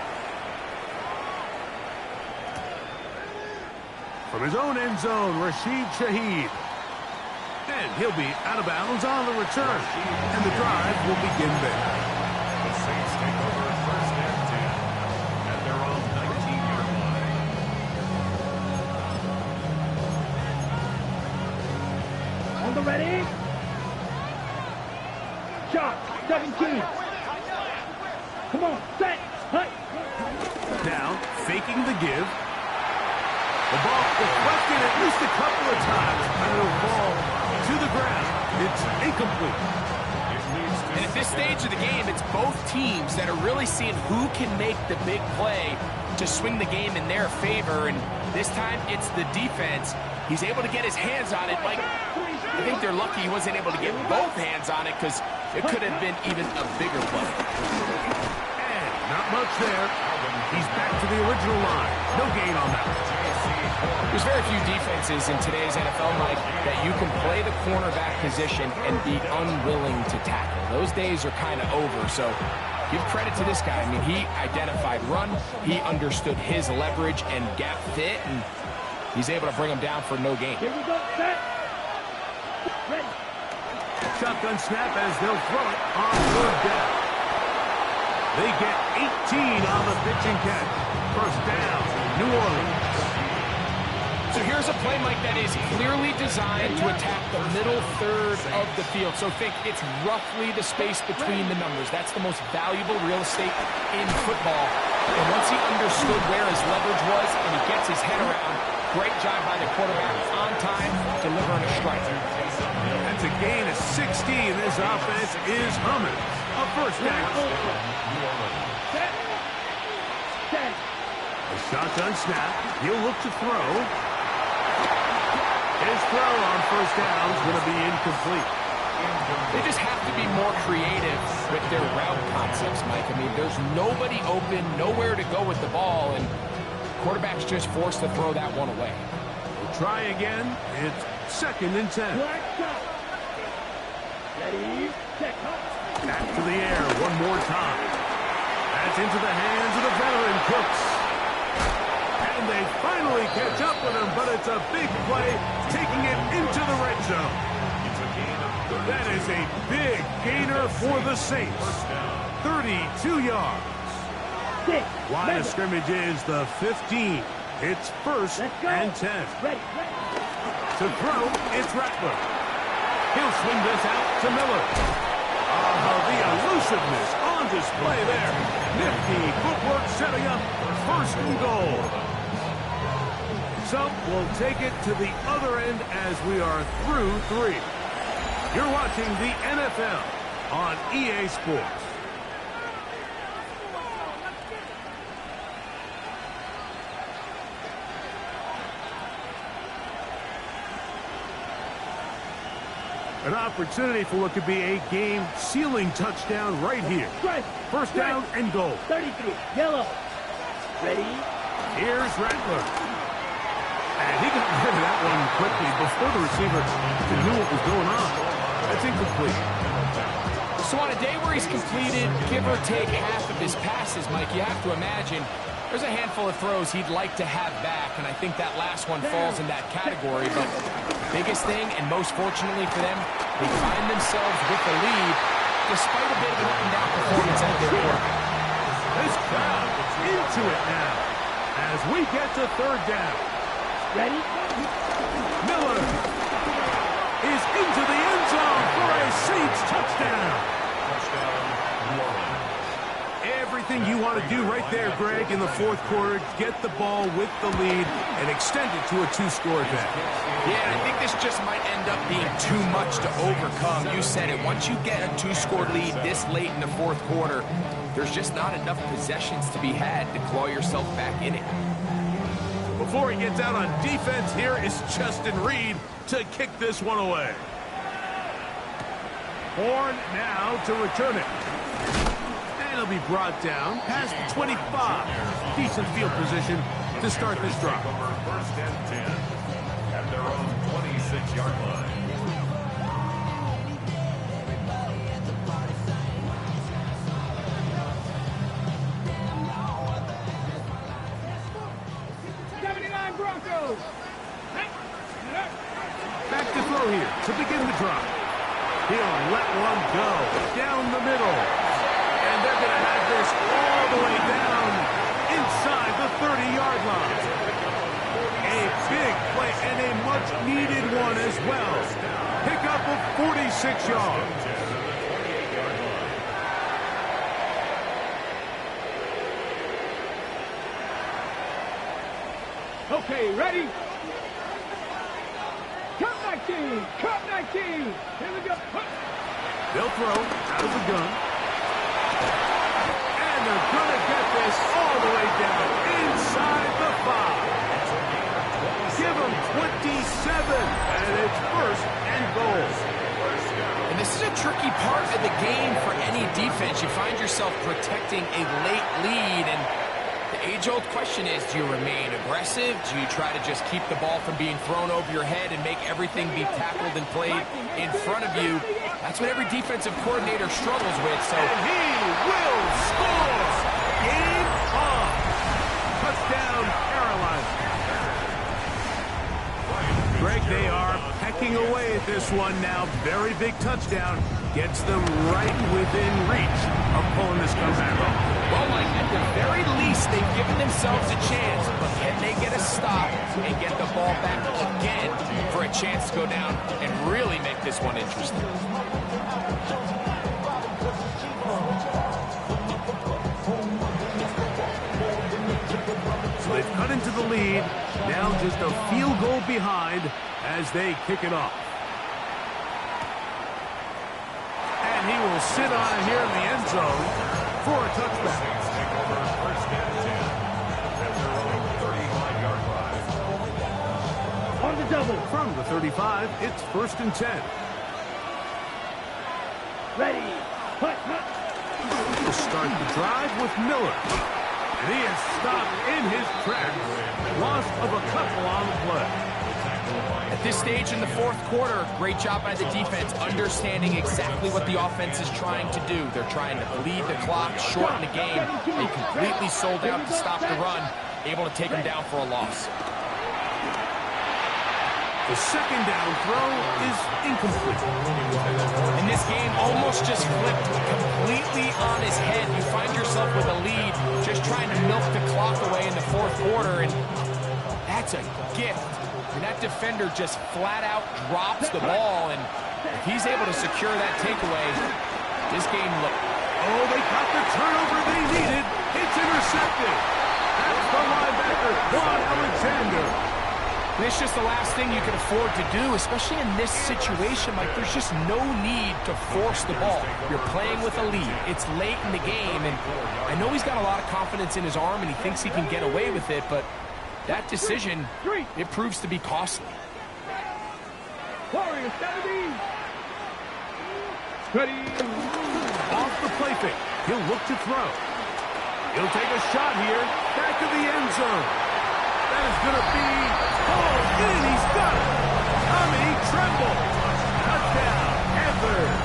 From his own end zone, Rashid Shaheed. And he'll be out of bounds on the return. And the drive will begin there. The Saints take over first and 10 at their own 19-yard line. On the ready. Shot. 17. Come on, set, hut. Now, faking the give. The ball deflected at least a couple of times, and it'll fall to the ground. It's incomplete. And at this stage of the game, it's both teams that are really seeing who can make the big play to swing the game in their favor, and this time it's the defense. He's able to get his hands on it. Like, I think they're lucky he wasn't able to get both hands on it because it could have been even a bigger play. And not much there. He's back to the original line. No gain on that. There's very few defenses in today's NFL, Mike, that you can play the cornerback position and be unwilling to tackle. Those days are kind of over, so give credit to this guy. I mean, he identified run, he understood his leverage and gap fit, and he's able to bring him down for no gain. Here we go, set. Ready. Shotgun snap as they'll throw it on third down. They get 18 on the pitch and catch. First down, New Orleans. So here's a play, Mike, that is clearly designed to attack the middle third of the field. So think it's roughly the space between the numbers. That's the most valuable real estate in football. And once he understood where his leverage was and he gets his head around, great job by the quarterback on time, delivering a strike. That's a gain of 60. This offense is humming. A first down. A shotgun snap. He'll look to throw. His throw on first down is going to be incomplete. They just have to be more creative with their route concepts, Mike. I mean, there's nobody open, nowhere to go with the ball, and quarterback's just forced to throw that one away. We'll try again. It's 2nd and 10. Ready, set, Back to the air one more time. That's into the hands of the veteran Cooks. And they finally catch up with him, but it's a big play, taking it into the red zone. That is a big gainer for the Saints. 32 yards. Line of scrimmage is the 15. It's 1st and 10. To throw, it's Rattler. He'll swing this out to Miller. The elusiveness on display there. Nifty footwork setting up 1st and goal. So we'll take it to the other end as we are through 3. You're watching the NFL on EA Sports. An opportunity for what could be a game-sealing touchdown right here. First down and goal. 33, yellow. Ready? Here's Rattler. And he got rid of that one quickly before the receiver knew what was going on. That's incomplete. So on a day where he's completed, give or take half of his passes, Mike, you have to imagine there's a handful of throws he'd like to have back, and I think that last one falls in that category. But biggest thing, and most fortunately for them, they find themselves with the lead despite a bit of an up-and-down performance out there. This crowd is into it now as we get to third down. Ready? Miller is into the end zone for a Saints touchdown. Everything you want to do right there, Greg, in the fourth quarter, get the ball with the lead and extend it to a two-score event. Yeah, I think this just might end up being too much to overcome. You said it. Once you get a two-score lead this late in the fourth quarter, there's just not enough possessions to be had to claw yourself back in it. Before he gets out on defense, here is Justin Reed to kick this one away. Horn now to return it. And he'll be brought down past the 25. Decent field position to start this drive. First and 10 at their own 26-yard line. Broncos. Back to throw here to begin the drive. He'll let one go down the middle. And they're going to have this all the way down inside the 30-yard line. A big play and a much-needed one as well. Pick up of 46 yards. Okay, ready? Cut 19! Cut 19! Here we go! They'll throw out of the gun. And they're going to get this all the way down inside the 5. Give them 27, and it's first and goal. And this is a tricky part of the game for any defense. You find yourself protecting a late lead, and the age-old question is, do you remain aggressive? Do you try to just keep the ball from being thrown over your head and make everything be tackled and played in front of you? That's what every defensive coordinator struggles with. So, and he will score! Game on! Touchdown, Carolina. Greg, they are pecking away at this one now. Very big touchdown. Gets them right within reach of pulling this comeback off. Well, Mike, at the very least, they've given themselves a chance, but can they get a stop and get the ball back again for a chance to go down and really make this one interesting? So they've cut into the lead, now just a field goal behind as they kick it off. And he will sit on here in the end zone for a touchback. First and 10 at their own 35-yard line. On the double. From the 35, it's first and 10. Ready. Hut, hut. To start the drive with Miller. And he is stopped in his tracks. Loss of a couple on the play. At this stage in the fourth quarter, great job by the defense, understanding exactly what the offense is trying to do. They're trying to bleed the clock, shorten the game. They completely sold out to stop the run, able to take them down for a loss. The second down throw is incomplete. And this game almost just flipped completely on his head. You find yourself with a lead, just trying to milk the clock away in the fourth quarter, and that's a gift. And that defender just flat out drops the ball, and if he's able to secure that takeaway, this game looked... Oh, they got the turnover they needed. It's intercepted. That's the linebacker, Juan Alexander. And it's just the last thing you can afford to do, especially in this situation. Like, there's just no need to force the ball. You're playing with a lead. It's late in the game, and I know he's got a lot of confidence in his arm, and he thinks he can get away with it, but that decision, it proves to be costly. Warrior 70. Ready. Off the play fake. He'll look to throw. He'll take a shot here. Back to the end zone. That is going to be hauled in. He's got it. Tommy Tremble. Touchdown, Panthers.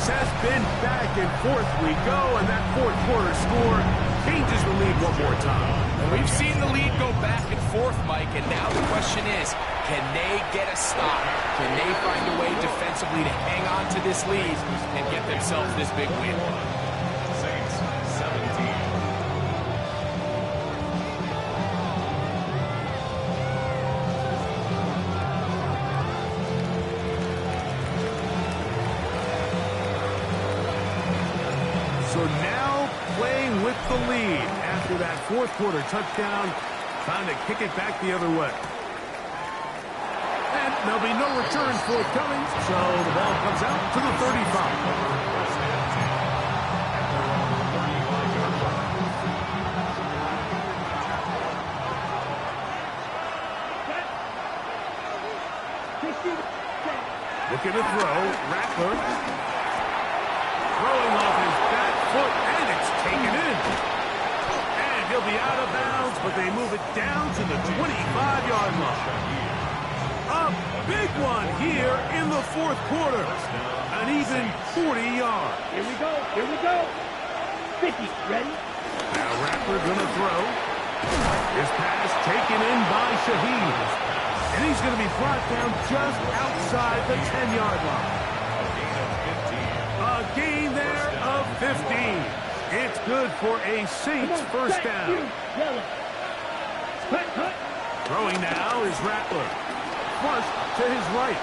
This has been back and forth we go, and that fourth quarter score changes the lead one more time. We've seen the lead go back and forth, Mike, and now the question is, can they get a stop? Can they find a way defensively to hang on to this lead and get themselves this big win? Saints 17. So now playing with the lead after that fourth quarter touchdown, trying to kick it back the other way. And there'll be no return forthcoming, so the ball comes out to the 35. Looking to throw, Rattler. Throwing off his back foot, and it's taken in. And he'll be out of bounds, but they move it down to the 25-yard line. A big one here in the fourth quarter. An even 40 yards. Here we go. Here we go. 50. Ready? Now Rattler gonna throw. His pass taken in by Shaheed. And he's going to be brought down just outside the 10-yard line. A gain there of 15. It's good for a Saints first down. Throwing now is Rattler. Flush to his right.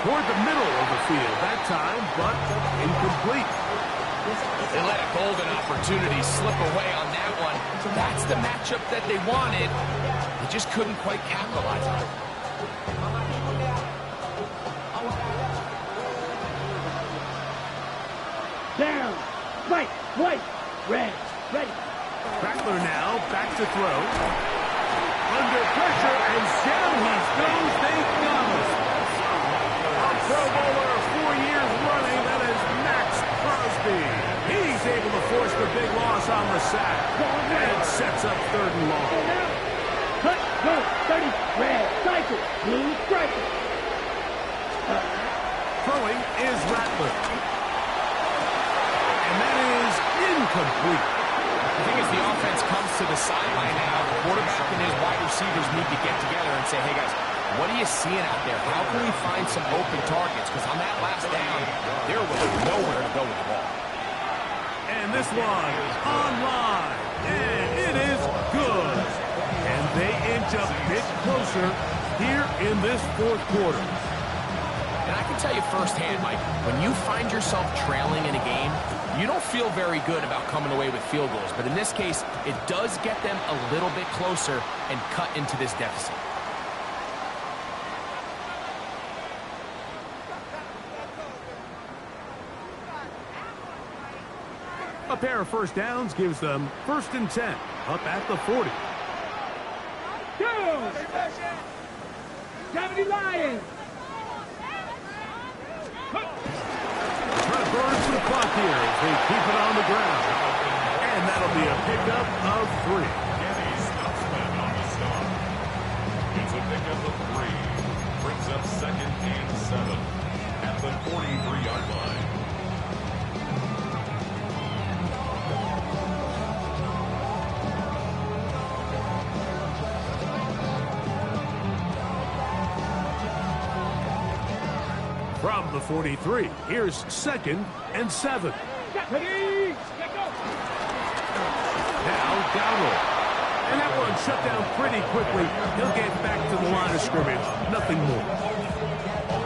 Toward the middle of the field that time, but incomplete. They let a golden opportunity slip away on that one. That's the matchup that they wanted. They just couldn't quite capitalize on it. Down. Right. Right. Red. Ready. Rattler now back to throw. Under pressure, and down he goes. They got him. A Pro Bowler 4 years running. That is Max Crosby. He's able to force the big loss on the sack and sets up 3rd and long. Cut. Go. 30. Red. Cycle. Blue. Striker. Throwing is Rattler. And that is incomplete. The thing is, the offense comes to the sideline now. The quarterback and his wide receivers need to get together and say, hey, guys, what are you seeing out there? How can we find some open targets? Because on that last down, there was nowhere to go with the ball. And this one online. And it is good. And they inch a bit closer here in this fourth quarter. And I can tell you firsthand, Mike, when you find yourself trailing in a game, you don't feel very good about coming away with field goals. But in this case, it does get them a little bit closer and cut into this deficit. A pair of first downs gives them 1st and 10, up at the 40. Go! 70 Lions! Trying to burn some clock here as they keep it on the ground. And that'll be a pickup of 3. Kenny stops them on the stop. It's a pickup of 3. Brings up 2nd and 7 at the 43-yard line. From the 43, here's 2nd and 7. Ready? Now Dowdle. And that one shut down pretty quickly. He'll get back to the line of scrimmage. Nothing more.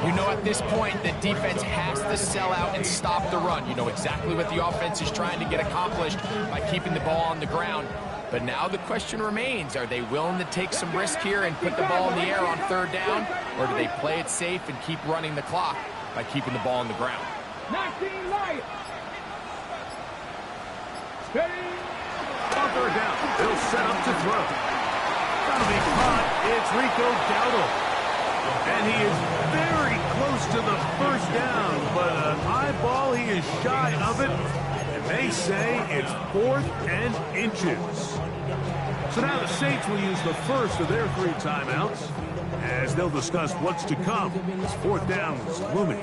You know at this point the defense has to sell out and stop the run. You know exactly what the offense is trying to get accomplished by keeping the ball on the ground. But now the question remains, are they willing to take some risk here and put the ball in the air on 3rd down? Or do they play it safe and keep running the clock by keeping the ball on the ground? 19 Lions! Ready? On 3rd down, they'll set up to throw. That'll be caught. It's Rico Dowdle. And he is very close to the 1st down, but an eyeball, he is shy of it. And they say it's 4th and inches. So now the Saints will use the first of their 3 timeouts as they'll discuss what's to come. 4th down is looming.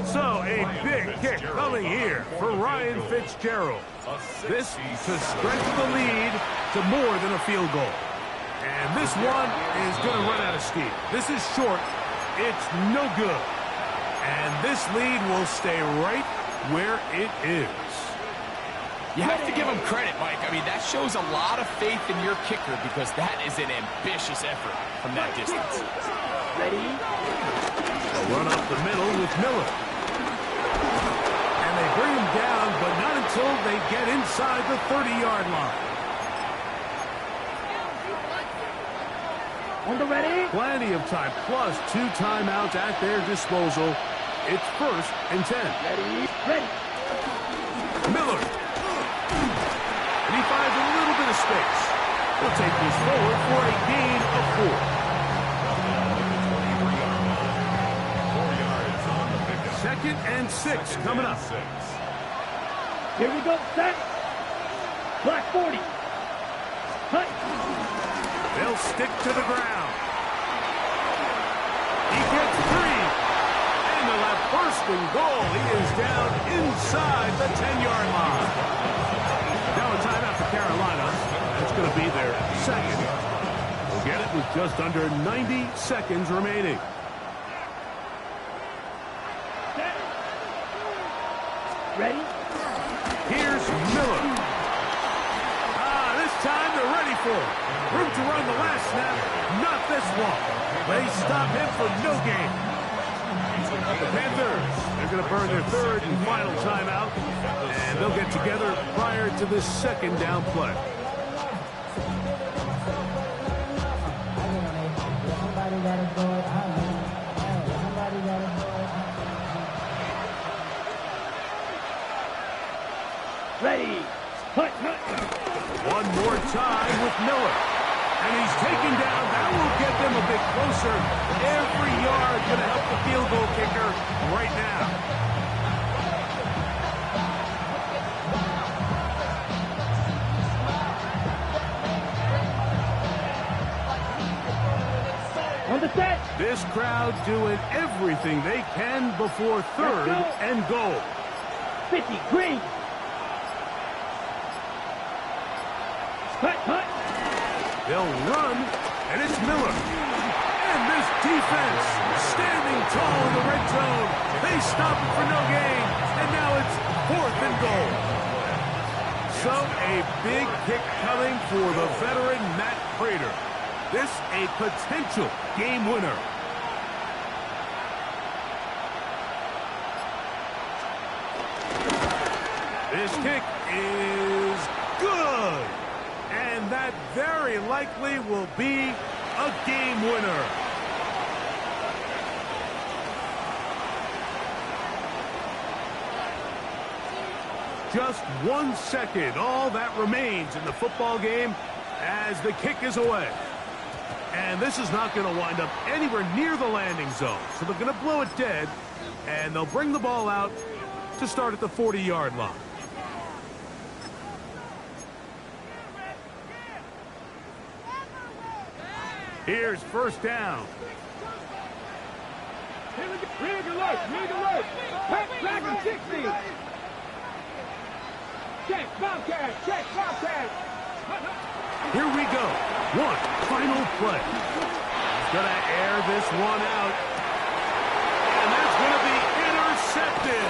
So a big kick coming here for Ryan Fitzgerald. This to strengthen the lead to more than a field goal. And this one is going to run out of steam. This is short. It's no good. And this lead will stay right where it is. You have to give him credit, Mike. I mean, that shows a lot of faith in your kicker because that is an ambitious effort from that distance. Ready? They'll run up the middle with Miller. And they bring him down, but not until they get inside the 30-yard line. On the ready? Plenty of time, plus 2 timeouts at their disposal. It's 1st and 10. Ready? Ready. Miller. And he finds a little bit of space. He'll take this forward for a gain of 4. 2nd and 6 coming up. Here we go, set. Black 40. Cut. They'll stick to the ground. He gets 3. And they'll have 1st and goal. He is down inside the 10-yard line. Now a timeout for Carolina. That's going to be their 2nd. They'll get it with just under 90 seconds remaining. Ready? Here's Miller. This time they're ready for it. Room to run the last snap. Not this one. They stop him for no gain. The Panthers, they're going to burn their 3rd and final timeout, and they'll get together prior to this 2nd down play. Ready. Cut, cut. One more time with Miller. And he's taken down. That will get them a bit closer. Every yard going to help the field goal kicker right now. On the set. This crowd doing everything they can before 3rd and goal. 50, green. Cut, cut. They'll run, and it's Miller. And this defense standing tall in the red zone. They stop it for no gain, and now it's 4th and goal. So a big kick coming for the veteran Matt Prater. This a potential game winner. This kick is good. And that very likely will be a game winner. Just 1 second, all that remains in the football game as the kick is away. And this is not going to wind up anywhere near the landing zone. So they're going to blow it dead, and they'll bring the ball out to start at the 40-yard line. Here's 1st down. Rig alert, rig alert. Pat Dragon 60. Check, Bobcat, check, Bobcat. Here we go. One final play. He's going to air this one out. And that's going to be intercepted.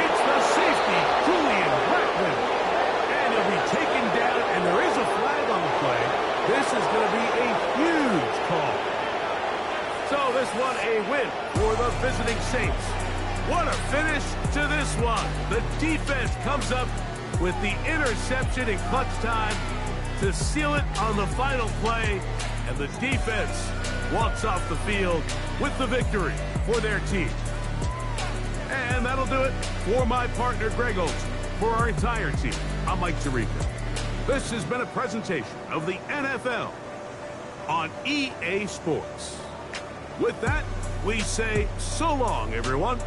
It's the safety, Julian Blackman. And he'll be taken down, and there is a flag on the play. This is going to be a huge call. So this one a win for the visiting Saints. What a finish to this one. The defense comes up with the interception in clutch time to seal it on the final play. And the defense walks off the field with the victory for their team. And that'll do it for my partner, Greg Olson. For our entire team, I'm Mike Tirico. This has been a presentation of the NFL on EA Sports. With that, we say so long, everyone.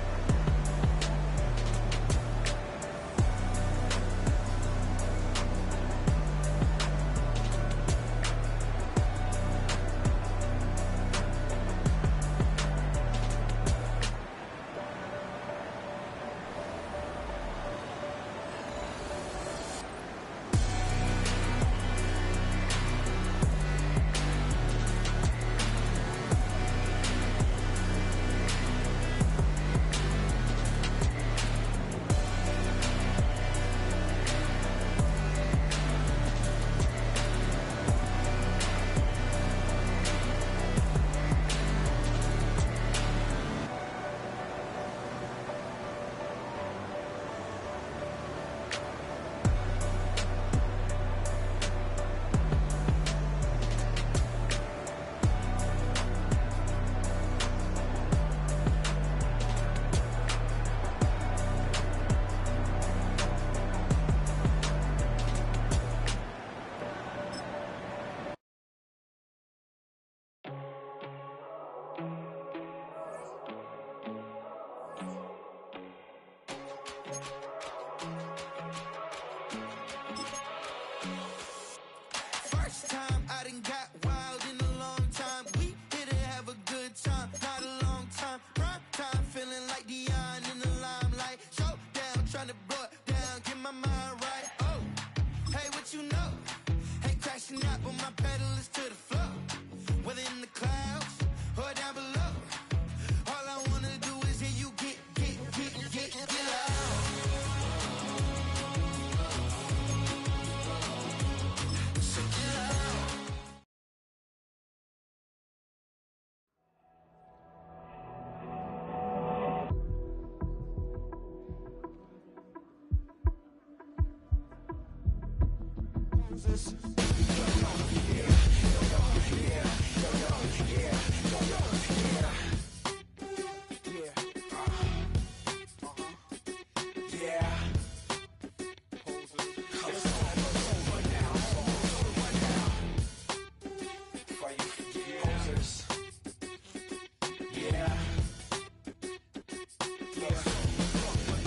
pushing up, but my pedal is to the floor. Whether in the clouds or down below, all I wanna do is hear you get loud. So get loud. This